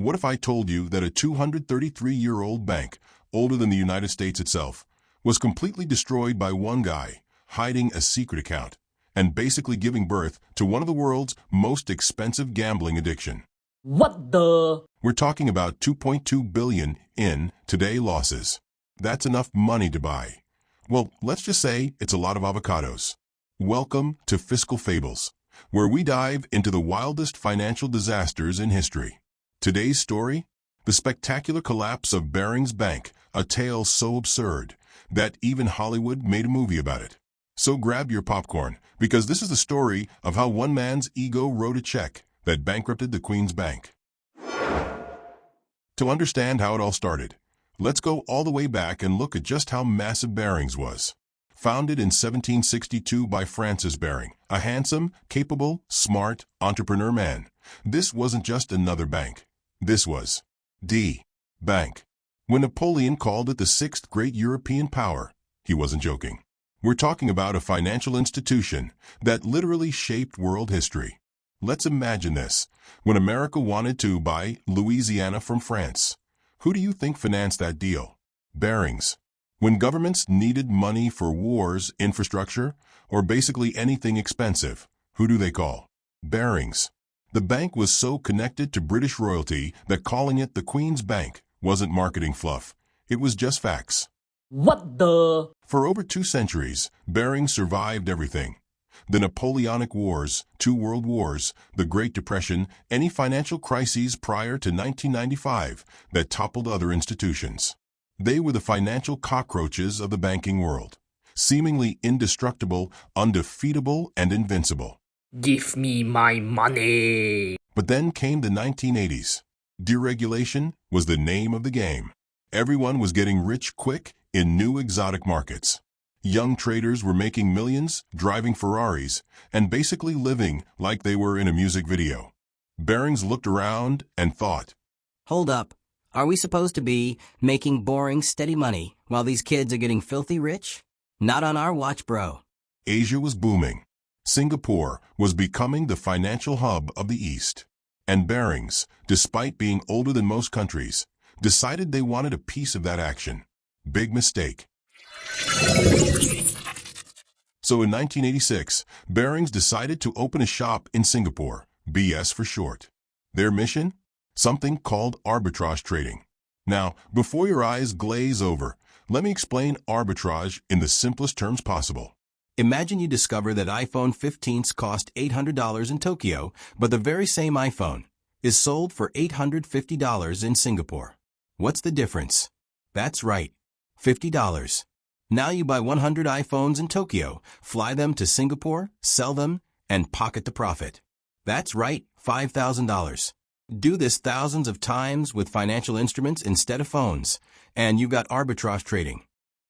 What if I told you that a 233-year-old bank, older than the United States itself, was completely destroyed by one guy, hiding a secret account, and basically giving birth to one of the world's most expensive gambling addiction? What the? We're talking about $2.2 billion in, today, losses. That's enough money to buy. Well, let's just say it's a lot of avocados. Welcome to Fiscal Fables, where we dive into the wildest financial disasters in history. Today's story? The spectacular collapse of Barings Bank, a tale so absurd that even Hollywood made a movie about it. So grab your popcorn, because this is the story of how one man's ego wrote a check that bankrupted the Queen's Bank. To understand how it all started, let's go all the way back and look at just how massive Barings was. Founded in 1762 by Francis Baring, a handsome, capable, smart entrepreneur man, this wasn't just another bank. This was the bank. When Napoleon called it the sixth great European power, he wasn't joking. We're talking about a financial institution that literally shaped world history. Let's imagine this. When America wanted to buy Louisiana from France, who do you think financed that deal? Barings. When governments needed money for wars, infrastructure, or basically anything expensive, who do they call? Barings. The bank was so connected to British royalty that calling it the Queen's Bank wasn't marketing fluff. It was just facts. What the? For over 2 centuries, Barings survived everything. The Napoleonic Wars, 2 world wars, the Great Depression, any financial crises prior to 1995 that toppled other institutions. They were the financial cockroaches of the banking world, seemingly indestructible, undefeatable, and invincible. Give me my money. But then came the 1980s. Deregulation was the name of the game. Everyone was getting rich quick in new exotic markets. Young traders were making millions, driving Ferraris, and basically living like they were in a music video. Barings looked around and thought, Hold up. Are we supposed to be making boring, steady money while these kids are getting filthy rich? Not on our watch, bro. Asia was booming. Singapore was becoming the financial hub of the East. And Barings, despite being older than most countries, decided they wanted a piece of that action. Big mistake. So in 1986, Barings decided to open a shop in Singapore, BS for short. Their mission? Something called arbitrage trading. Now, before your eyes glaze over, let me explain arbitrage in the simplest terms possible. Imagine you discover that iPhone 15s cost $800 in Tokyo, but the very same iPhone is sold for $850 in Singapore. What's the difference? That's right, $50. Now you buy 100 iPhones in Tokyo, fly them to Singapore, sell them, and pocket the profit. That's right, $5,000. Do this thousands of times with financial instruments instead of phones, and you've got arbitrage trading.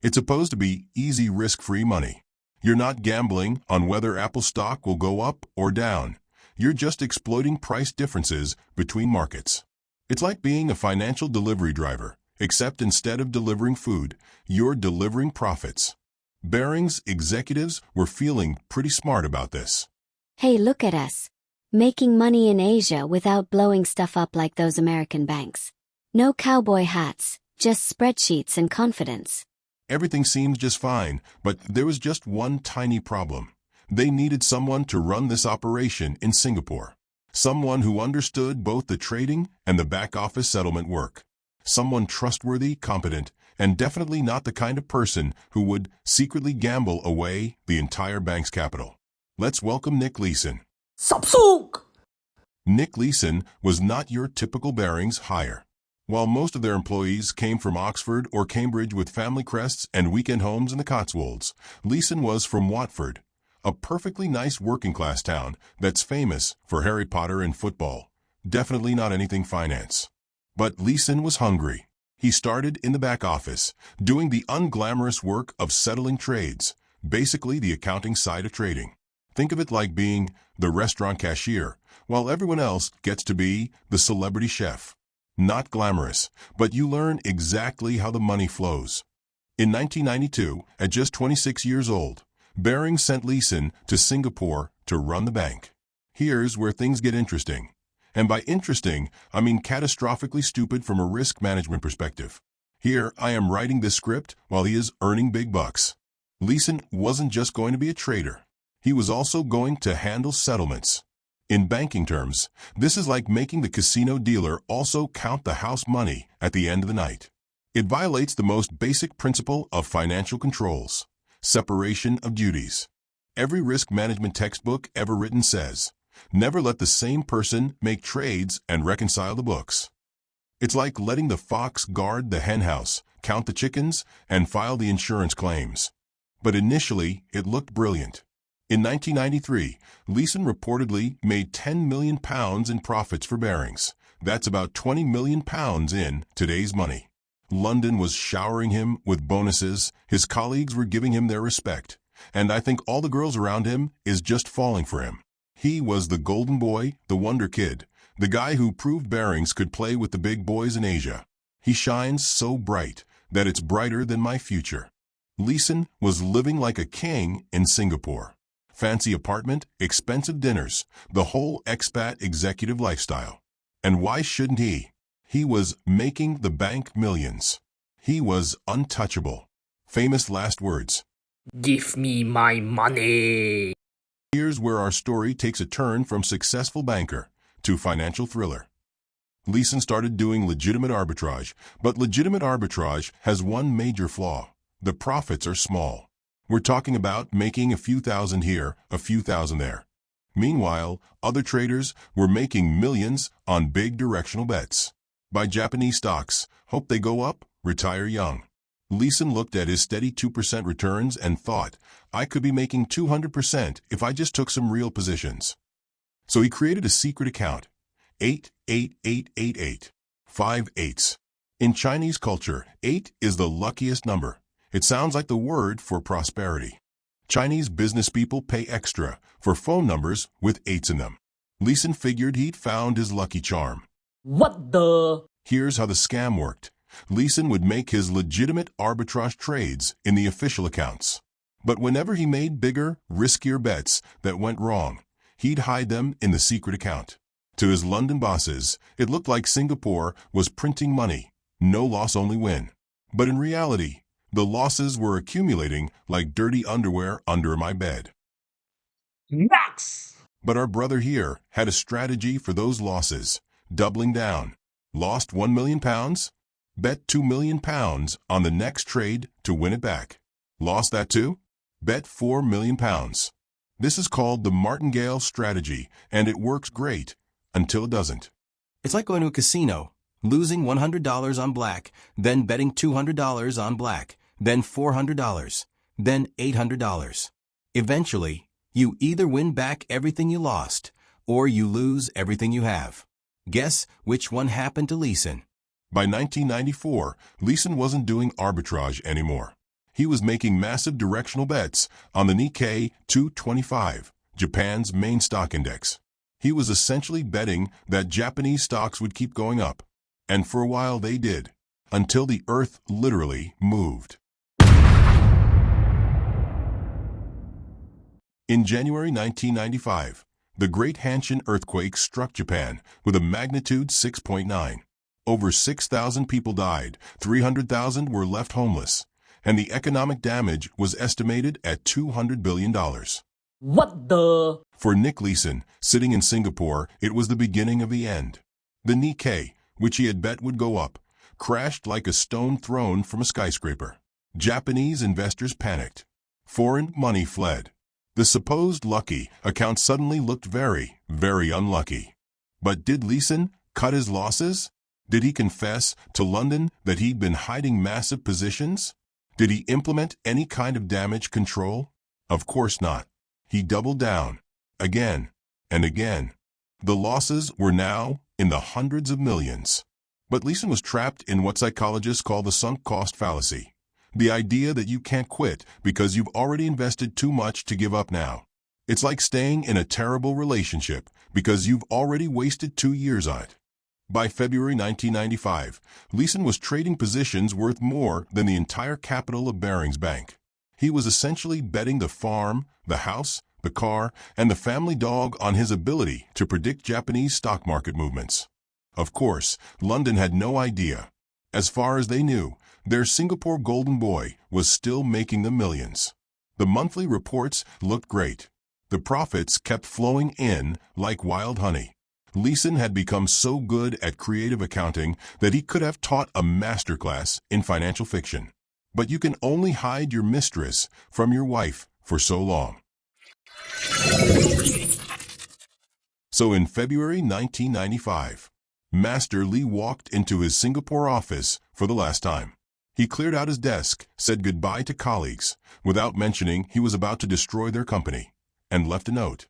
It's supposed to be easy, risk-free money. You're not gambling on whether Apple stock will go up or down. You're just exploiting price differences between markets. It's like being a financial delivery driver, except instead of delivering food, you're delivering profits. Barings executives were feeling pretty smart about this. Hey, look at us. Making money in Asia without blowing stuff up like those American banks. No cowboy hats, just spreadsheets and confidence. Everything seemed just fine, but there was just one tiny problem. They needed someone to run this operation in Singapore. Someone who understood both the trading and the back-office settlement work. Someone trustworthy, competent, and definitely not the kind of person who would secretly gamble away the entire bank's capital. Let's welcome Nick Leeson. Sapsuk! Nick Leeson was not your typical Barings hire. While most of their employees came from Oxford or Cambridge with family crests and weekend homes in the Cotswolds, Leeson was from Watford, a perfectly nice working-class town that's famous for Harry Potter and football. Definitely not anything finance. But Leeson was hungry. He started in the back office, doing the unglamorous work of settling trades, basically the accounting side of trading. Think of it like being the restaurant cashier, while everyone else gets to be the celebrity chef. Not glamorous, but you learn exactly how the money flows. In 1992, at just 26 years old, Barings sent Leeson to Singapore to run the bank. Here's where things get interesting. And by interesting, I mean catastrophically stupid from a risk management perspective. Here, I am writing this script while he is earning big bucks. Leeson wasn't just going to be a trader. He was also going to handle settlements. In banking terms, this is like making the casino dealer also count the house money at the end of the night. It violates the most basic principle of financial controls: separation of duties. Every risk management textbook ever written says, never let the same person make trades and reconcile the books. It's like letting the fox guard the henhouse, count the chickens, and file the insurance claims. But initially, it looked brilliant. In 1993, Leeson reportedly made £10 million in profits for Barings. That's about £20 million in today's money. London was showering him with bonuses, his colleagues were giving him their respect, and I think all the girls around him is just falling for him. He was the golden boy, the wonder kid, the guy who proved Barings could play with the big boys in Asia. He shines so bright that it's brighter than my future. Leeson was living like a king in Singapore. Fancy apartment, expensive dinners, the whole expat executive lifestyle. And why shouldn't he? He was making the bank millions. He was untouchable. Famous last words. Give me my money. Here's where our story takes a turn from successful banker to financial thriller. Leeson started doing legitimate arbitrage, but legitimate arbitrage has one major flaw. The profits are small. We're talking about making a few thousand here, a few thousand there. Meanwhile, other traders were making millions on big directional bets. Buy Japanese stocks, hope they go up, retire young. Leeson looked at his steady 2% returns and thought, I could be making 200% if I just took some real positions. So he created a secret account. 88888. 5 eights. In Chinese culture, 8 is the luckiest number. It sounds like the word for prosperity. Chinese business people pay extra for phone numbers with 8s in them. Leeson figured he'd found his lucky charm. What the? Here's how the scam worked. Leeson would make his legitimate arbitrage trades in the official accounts. But whenever he made bigger, riskier bets that went wrong, he'd hide them in the secret account. To his London bosses, it looked like Singapore was printing money. No loss, only win. But in reality, the losses were accumulating like dirty underwear under my bed. Max! But our brother here had a strategy for those losses, doubling down. Lost £1 million? Bet £2 million on the next trade to win it back. Lost that too? Bet £4 million. This is called the martingale strategy, and it works great until it doesn't. It's like going to a casino, losing $100 on black, then betting $200 on black, then $400, then $800. Eventually, you either win back everything you lost, or you lose everything you have. Guess which one happened to Leeson? By 1994, Leeson wasn't doing arbitrage anymore. He was making massive directional bets on the Nikkei 225, Japan's main stock index. He was essentially betting that Japanese stocks would keep going up. And for a while they did, until the earth literally moved. In January 1995, the Great Hanshin earthquake struck Japan with a magnitude 6.9. Over 6,000 people died, 300,000 were left homeless, and the economic damage was estimated at $200 billion. What the? For Nick Leeson, sitting in Singapore, it was the beginning of the end. The Nikkei, which he had bet would go up, crashed like a stone thrown from a skyscraper. Japanese investors panicked. Foreign money fled. The supposed lucky account suddenly looked very, very unlucky. But did Leeson cut his losses? Did he confess to London that he'd been hiding massive positions? Did he implement any kind of damage control? Of course not. He doubled down, again and again. The losses were now in the hundreds of millions. But Leeson was trapped in what psychologists call the sunk cost fallacy. The idea that you can't quit because you've already invested too much to give up now. It's like staying in a terrible relationship because you've already wasted 2 years on it. By February 1995, Leeson was trading positions worth more than the entire capital of Barings Bank. He was essentially betting the farm, the house, the car, and the family dog on his ability to predict Japanese stock market movements. Of course, London had no idea. As far as they knew, their Singapore golden boy was still making them millions. The monthly reports looked great. The profits kept flowing in like wild honey. Leeson had become so good at creative accounting that he could have taught a masterclass in financial fiction. But you can only hide your mistress from your wife for so long. So in February 1995, Master Lee walked into his Singapore office for the last time. He cleared out his desk, said goodbye to colleagues, without mentioning he was about to destroy their company, and left a note.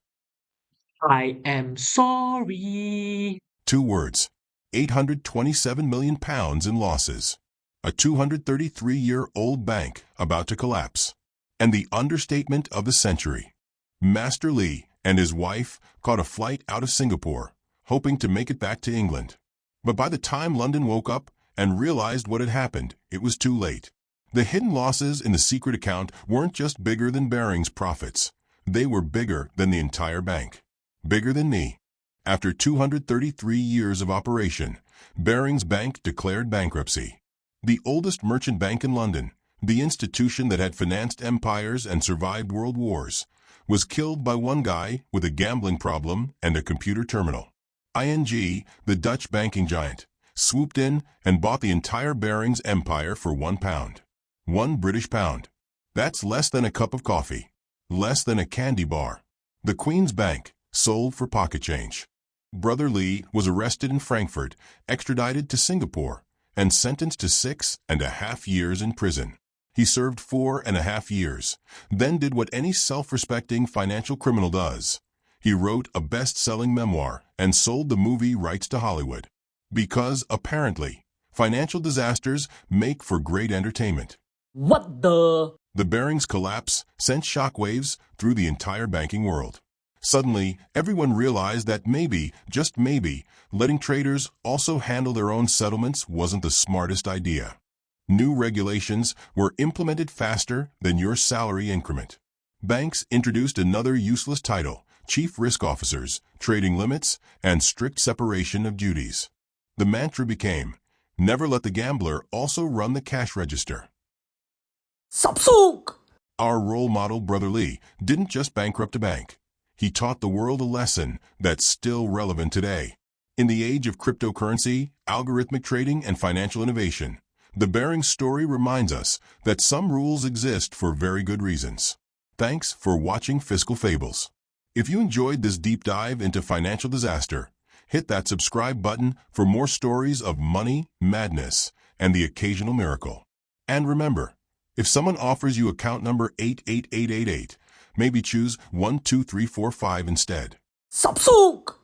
I am sorry. 2 words. £827 million in losses. A 233-year-old bank about to collapse. And the understatement of the century. Master Lee and his wife caught a flight out of Singapore, hoping to make it back to England. But by the time London woke up and realized what had happened, it was too late. The hidden losses in the secret account weren't just bigger than Barings' profits. They were bigger than the entire bank. Bigger than me. After 233 years of operation, Barings Bank declared bankruptcy. The oldest merchant bank in London, the institution that had financed empires and survived world wars, was killed by one guy with a gambling problem and a computer terminal. ING, the Dutch banking giant, swooped in and bought the entire Barings empire for £1. £1 British. That's less than a cup of coffee. Less than a candy bar. The Queen's Bank sold for pocket change. Brother Lee was arrested in Frankfurt, extradited to Singapore, and sentenced to 6.5 years in prison. He served 4.5 years, then did what any self-respecting financial criminal does. He wrote a best-selling memoir and sold the movie rights to Hollywood. Because, apparently, financial disasters make for great entertainment. What the? The Barings collapse sent shockwaves through the entire banking world. Suddenly, everyone realized that maybe, just maybe, letting traders also handle their own settlements wasn't the smartest idea. New regulations were implemented faster than your salary increment. Banks introduced another useless title, Chief Risk Officers, trading limits, and strict separation of duties. The mantra became, never let the gambler also run the cash register. Sapsuk! Our role model, Brother Lee, didn't just bankrupt a bank. He taught the world a lesson that's still relevant today. In the age of cryptocurrency, algorithmic trading, and financial innovation, the Barings story reminds us that some rules exist for very good reasons. Thanks for watching Fiscal Fables. If you enjoyed this deep dive into financial disaster, hit that subscribe button for more stories of money, madness, and the occasional miracle. And remember, if someone offers you account number 88888, maybe choose 12345 instead. Sapsuk!